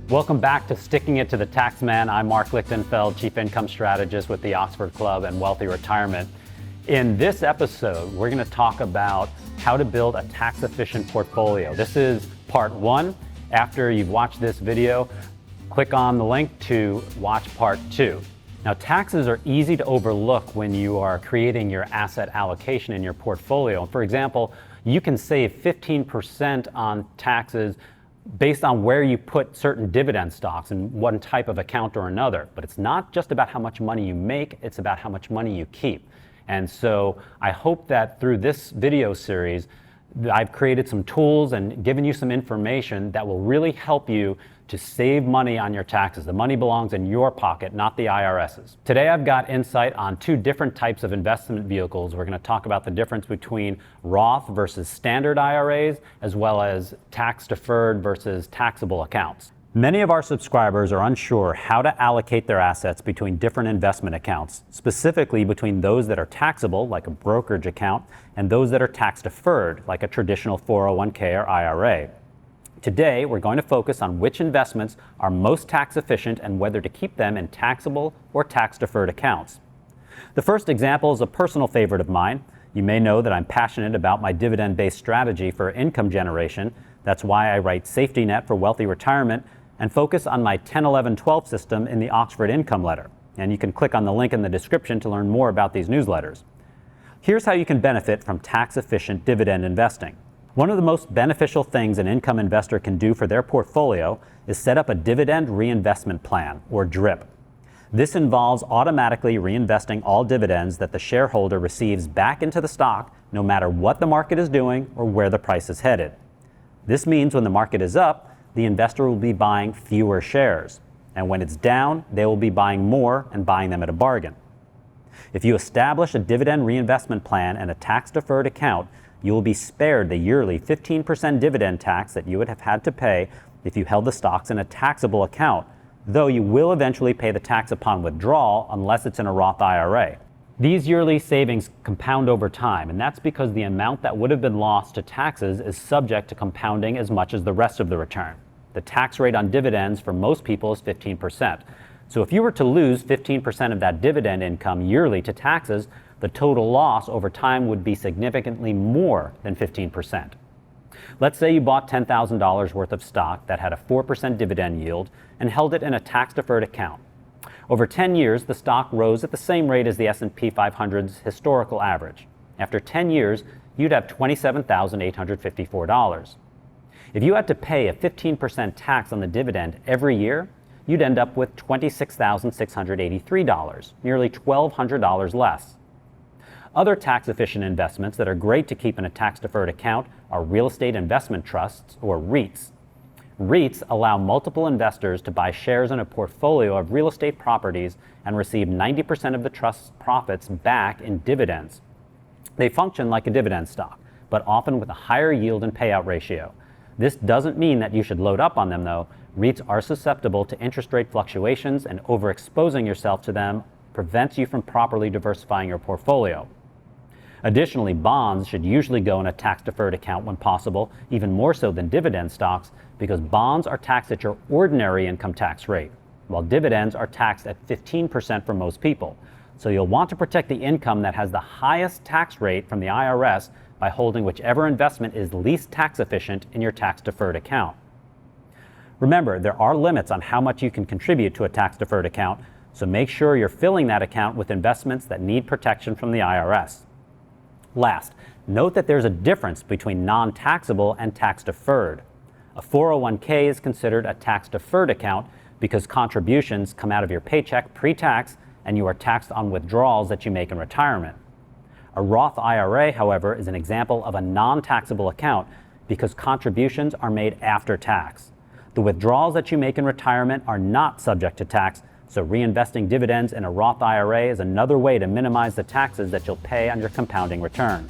Welcome back to Sticking It to the Taxman. I'm Marc Lichtenfeld, Chief Income Strategist with the Oxford Club and Wealthy Retirement. In this episode, we're going to talk about how to build a tax-efficient portfolio. This is part one. After you've watched this video, click on the link to watch part two. Now, taxes are easy to overlook when you are creating your asset allocation in your portfolio. For example, you can save 15% on taxes based on where you put certain dividend stocks in one type of account or another. But it's not just about how much money you make, it's about how much money you keep. And so I hope that through this video series, I've created some tools and given you some information that will really help you to save money on your taxes. The money belongs in your pocket, not the IRS's. Today I've got insight on two different types of investment vehicles. We're going to talk about the difference between Roth versus standard IRAs, as well as tax-deferred versus taxable accounts. Many of our subscribers are unsure how to allocate their assets between different investment accounts, specifically between those that are taxable, like a brokerage account, and those that are tax-deferred, like a traditional 401k or IRA. Today, we're going to focus on which investments are most tax efficient and whether to keep them in taxable or tax-deferred accounts. The first example is a personal favorite of mine. You may know that I'm passionate about my dividend-based strategy for income generation. That's why I write Safety Net for Wealthy Retirement and focus on my 10, 11, 12 system in the Oxford Income Letter. And you can click on the link in the description to learn more about these newsletters. Here's how you can benefit from tax-efficient dividend investing. One of the most beneficial things an income investor can do for their portfolio is set up a dividend reinvestment plan, or DRIP. This involves automatically reinvesting all dividends that the shareholder receives back into the stock, no matter what the market is doing or where the price is headed. This means when the market is up, the investor will be buying fewer shares. And when it's down, they will be buying more and buying them at a bargain. If you establish a dividend reinvestment plan and a tax-deferred account, you will be spared the yearly 15% dividend tax that you would have had to pay if you held the stocks in a taxable account, though you will eventually pay the tax upon withdrawal unless it's in a Roth IRA. These yearly savings compound over time, and that's because the amount that would have been lost to taxes is subject to compounding as much as the rest of the return. The tax rate on dividends for most people is 15%. So if you were to lose 15% of that dividend income yearly to taxes, the total loss over time would be significantly more than 15%. Let's say you bought $10,000 worth of stock that had a 4% dividend yield and held it in a tax-deferred account. Over 10 years, the stock rose at the same rate as the S&P 500's historical average. After 10 years, you'd have $27,854. If you had to pay a 15% tax on the dividend every year, you'd end up with $26,683, nearly $1,200 less. Other tax-efficient investments that are great to keep in a tax-deferred account are real estate investment trusts, or REITs. REITs allow multiple investors to buy shares in a portfolio of real estate properties and receive 90% of the trust's profits back in dividends. They function like a dividend stock, but often with a higher yield and payout ratio. This doesn't mean that you should load up on them, though. REITs are susceptible to interest rate fluctuations, and overexposing yourself to them prevents you from properly diversifying your portfolio. Additionally, bonds should usually go in a tax-deferred account when possible, even more so than dividend stocks, because bonds are taxed at your ordinary income tax rate, while dividends are taxed at 15% for most people. So you'll want to protect the income that has the highest tax rate from the IRS by holding whichever investment is least tax efficient in your tax-deferred account. Remember, there are limits on how much you can contribute to a tax-deferred account, so make sure you're filling that account with investments that need protection from the IRS. Last, note that there's a difference between non-taxable and tax-deferred. A 401k is considered a tax-deferred account because contributions come out of your paycheck pre-tax and you are taxed on withdrawals that you make in retirement. A Roth IRA, however, is an example of a non-taxable account because contributions are made after tax. The withdrawals that you make in retirement are not subject to tax, so reinvesting dividends in a Roth IRA is another way to minimize the taxes that you'll pay on your compounding return.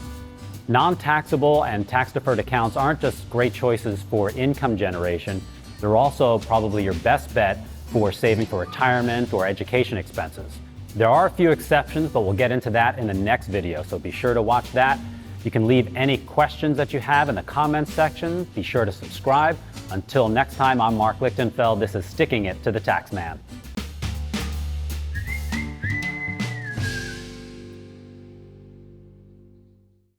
Non-taxable and tax-deferred accounts aren't just great choices for income generation, they're also probably your best bet for saving for retirement or education expenses. There are a few exceptions, but we'll get into that in the next video, so be sure to watch that. You can leave any questions that you have in the comments section. Be sure to subscribe. Until next time, I'm Marc Lichtenfeld. This is Sticking It to the Tax Man.